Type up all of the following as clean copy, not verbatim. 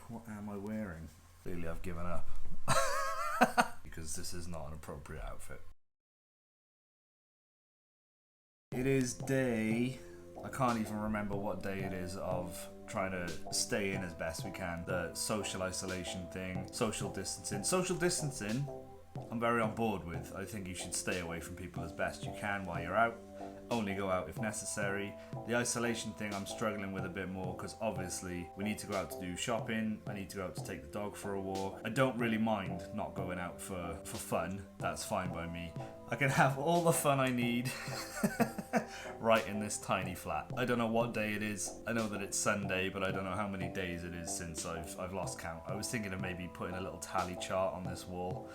What am I wearing? Clearly I've given up. Because this is not an appropriate outfit. It is day... I can't even remember what day it is of trying to stay in as best we can. The social isolation thing, social distancing. Social distancing, I'm very on board with. I think you should stay away from people as best you can while you're out. Only go out if necessary. The isolation thing I'm struggling with a bit more because obviously we need to go out to do shopping. I need to go out to take the dog for a walk. I don't really mind not going out for fun. That's fine by me. I can have all the fun I need right in this tiny flat. I don't know what day it is. I know that it's Sunday, but I don't know how many days it is since I've lost count. I was thinking of maybe putting a little tally chart on this wall.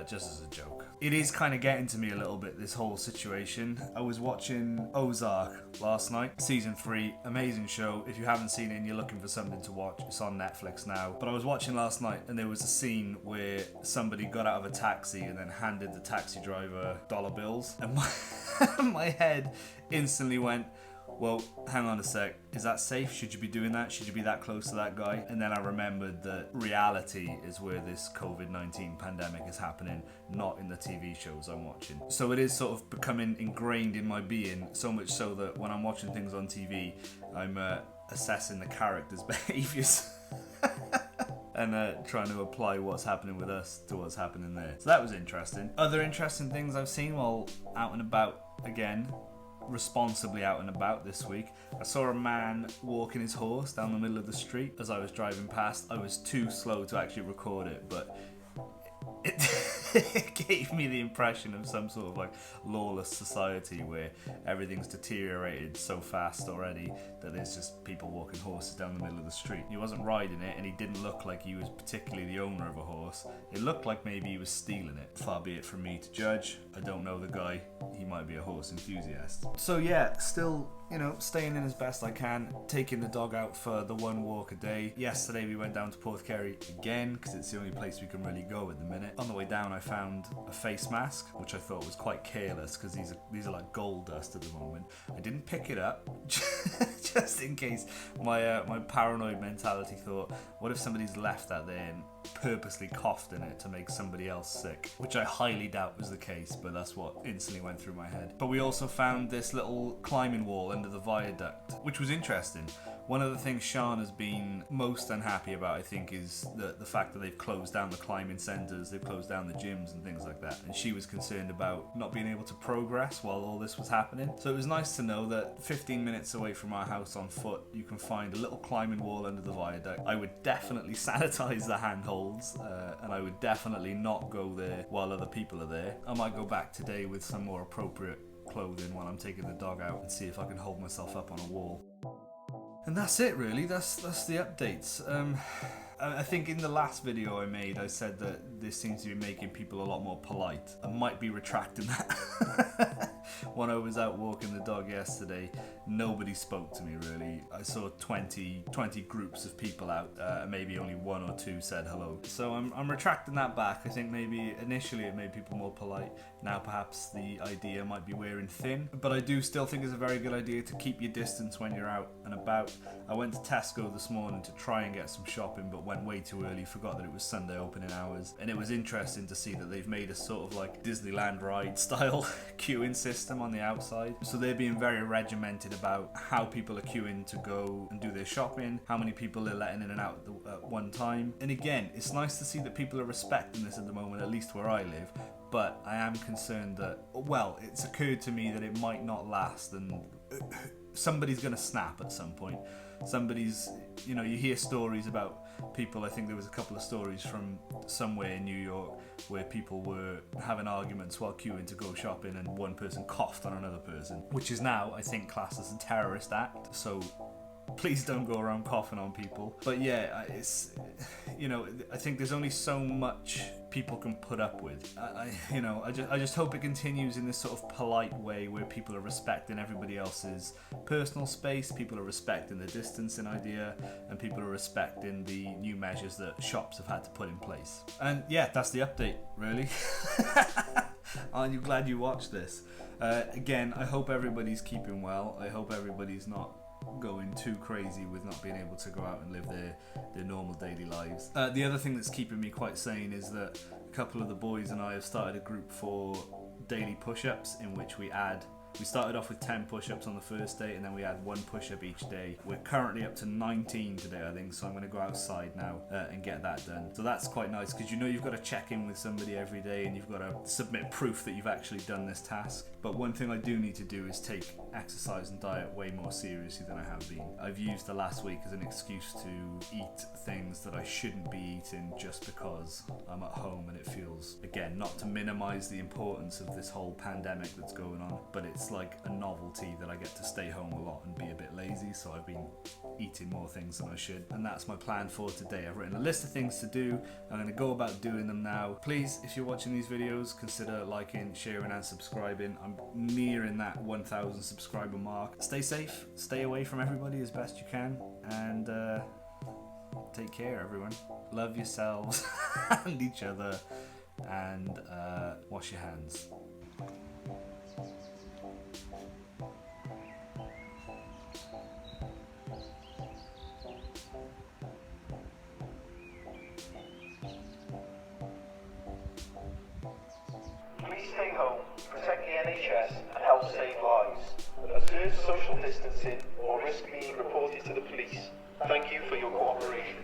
Just as a joke. It is kind of getting to me a little bit, this whole situation. I was watching Ozark last night, season 3, amazing show. If you haven't seen it and you're looking for something to watch, it's on Netflix now. But I was watching last night and there was a scene where somebody got out of a taxi and then handed the taxi driver dollar bills. And my head instantly went, well, hang on a sec, is that safe? Should you be doing that? Should you be that close to that guy? And then I remembered that reality is where this COVID-19 pandemic is happening, not in the TV shows I'm watching. So it is sort of becoming ingrained in my being, so much so that when I'm watching things on TV, I'm assessing the characters' behaviours. And trying to apply what's happening with us to what's happening there. So that was interesting. Other interesting things I've seen while out and about again, responsibly out and about this week. I saw a man walking his horse down the middle of the street as I was driving past. I was too slow to actually record it, but it gave me the impression of some sort of like lawless society where everything's deteriorated so fast already that there's just people walking horses down the middle of the street. He wasn't riding it and he didn't look like he was particularly the owner of a horse. It looked like maybe he was stealing it. Far be it from me to judge. I don't know the guy. He might be a horse enthusiast. So yeah, still, staying in as best I can, taking the dog out for the one walk a day. Yesterday we went down to Porthcurry again because it's the only place we can really go at the minute. On the way down I found a face mask, which I thought was quite careless because these are like gold dust at the moment. I didn't pick it up just in case. My paranoid mentality thought, what if somebody's left that there and purposely coughed in it to make somebody else sick, which I highly doubt was the case, but that's what instantly went through my head. But we also found this little climbing wall under the viaduct, which was interesting. One of the things Sean has been most unhappy about, I think, is the fact that they've closed down the climbing centres, they've closed down the gyms and things like that. And she was concerned about not being able to progress while all this was happening. So it was nice to know that 15 minutes away from our house on foot, you can find a little climbing wall under the viaduct. I would definitely sanitize the handholds, and I would definitely not go there while other people are there. I might go back today with some more appropriate clothing while I'm taking the dog out and see if I can hold myself up on a wall. And that's it really, that's the updates. I think in the last video I made, I said that this seems to be making people a lot more polite. I might be retracting that. When I was out walking the dog yesterday, nobody spoke to me really. I saw 20 groups of people out, maybe only one or two said hello. So I'm retracting that back. I think maybe initially it made people more polite. Now perhaps the idea might be wearing thin. But I do still think it's a very good idea to keep your distance when you're out and about. I went to Tesco this morning to try and get some shopping, but went way too early, forgot that it was Sunday opening hours. And it was interesting to see that they've made a sort of like Disneyland ride style queuing system on the outside. So they're being very regimented about how people are queuing to go and do their shopping, how many people they're letting in and out at one time. And again, it's nice to see that people are respecting this at the moment, at least where I live. But I am concerned that, well, it's occurred to me that it might not last and somebody's going to snap at some point. Somebody's, you hear stories about people. I think there was a couple of stories from somewhere in New York where people were having arguments while queuing to go shopping and one person coughed on another person, which is now, I think, classed as a terrorist act. So please don't go around coughing on people. But yeah, it's, I think there's only so much people can put up with. I just hope it continues in this sort of polite way where people are respecting everybody else's personal space, people are respecting the distancing idea, and people are respecting the new measures that shops have had to put in place. And yeah, that's the update, really. Aren't you glad you watched this? Again, I hope everybody's keeping well. I hope everybody's not going too crazy with not being able to go out and live their normal daily lives. The other thing that's keeping me quite sane is that a couple of the boys and I have started a group for daily push-ups, in which we started off with 10 push-ups on the first day, and then we add 1 push-up each day. We're currently up to 19 today, I think, so I'm going to go outside now and get that done. So that's quite nice, because you know you've got to check in with somebody every day, and you've got to submit proof that you've actually done this task. But one thing I do need to do is take exercise and diet way more seriously than I have been. I've used the last week as an excuse to eat things that I shouldn't be eating just because I'm at home, and it feels, again, not to minimize the importance of this whole pandemic that's going on, but it's like a novelty that I get to stay home a lot and be a bit lazy, so I've been eating more things than I should, and that's my plan for today. I've written a list of things to do. I'm going to go about doing them now. Please, if you're watching these videos, consider liking, sharing and subscribing. I'm nearing that 1,000 subscriber mark. Stay safe, stay away from everybody as best you can, and take care, everyone. Love yourselves and each other, and wash your hands. Please stay home, protect the NHS and help save lives. Observe social distancing or risk being reported to the police. Thank you for your cooperation.